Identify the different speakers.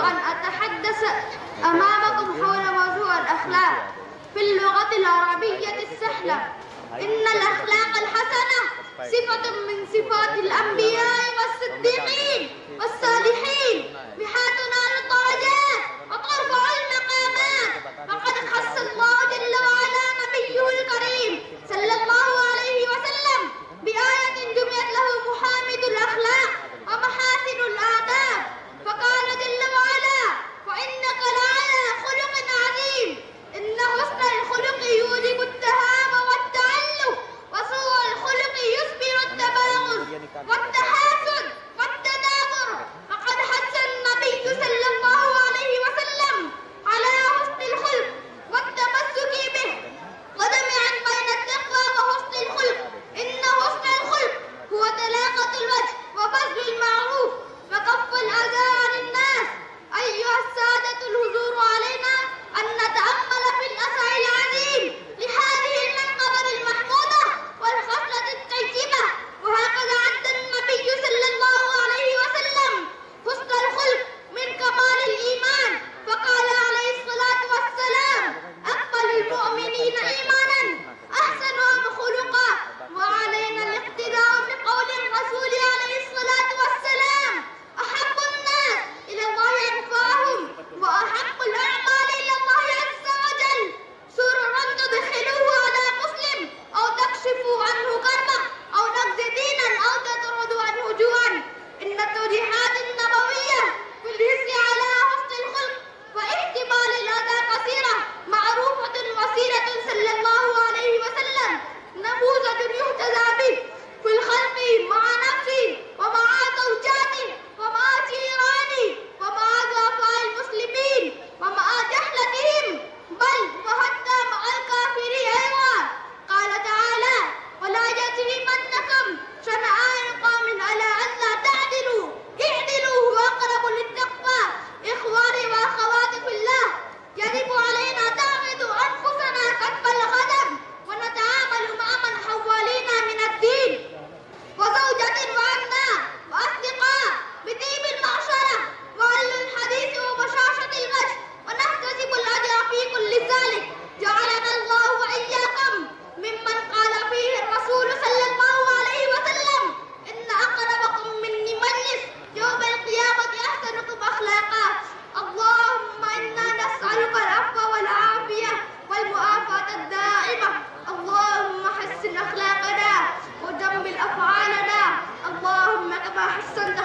Speaker 1: أن أتحدث أمامكم حول موضوع الأخلاق في اللغة العربية السهلة. إن الأخلاق الحسنة صفة من صفات الأنبياء والصديقين والصالحين بها تنال الدرجات وترفع المقامات. فقد خص الله جل وعلا نبيه الكريم صلى الله عليه وسلم بآية جمعت له محامد الأخلاق ومحاسن الآداب، فقال جل وعلا: وإنك لعلى خلق عظيم. إن حسن الخلق يوجب التهاب والتعلق، وسوء الخلق يثمر التباغض والتحاسد والتدابر. فقد حث النبي صلى الله عليه وسلم على حسن الخلق والتمسك به، وجمعا بين التقوى وحسن الخلق. إن حسن الخلق هو طلاقة الوجه وبذل المعروف وكف الأذى عن الناس. أيها السادة، الحضور علينا أن نتأمل في الأثر العظيم لهذه المنقبة المحمودة والخصلة الطيبة. وهكذا عد النبي صلى الله عليه وسلم حسن الخلق من كمال الإيمان، فقال عليه الصلاة والسلام: أكمل المؤمنين إيمانا أحسنهم خلقا. وعلينا الاقتداء بقول الرسول عليه الصلاة والسلام: أحب الناس إلى الله أنفعهم، وأحب الأعمال إلى الله عز وجل سرورا تدخلوه على مسلم، أو تكشفوا عنه كربا، أو نقضي دينا، أو تطردوا عنه جوعا. إن التوجيهات النبوية في الحث على حسن الخلق واحتمال الأذى كثيرة معروفة وسيرة صلى الله عليه وسلم نموذج يهتدى به في الخلق مع نفسه ومع زوجاته ومع جيرانه ومع ضعفاء المسلمين ومع جهلتهم، بل وحتى مع الكافرين أيضا. قال تعالى: ولا يجرمنكم شنآن قوم على ألا تعدلوا اعدلوا هو أقرب للتقوى. إخواني وأخواتي في الله، يجب علينا تعرض أنفسنا كف الغضب ونتعامل مع من حوالينا من الدين وزوجة وأبناء وأصدقاء بطيب المعشرة وعل الحديث وبشاشة الوجه، ونحتسب الأجر في كل ذلك. جعلنا الله وإياكم ممن قال فيه الرسول صلى الله عليه وسلم: إن أقربكم مني مجلس يوم القيامة أحسنكم أخلاقا. اللهم إنا نسألك العفو والعافية والمعافاة الدائمة. اللهم حسن أخلاقنا وجمل أفعالنا. اللهم كما حسنت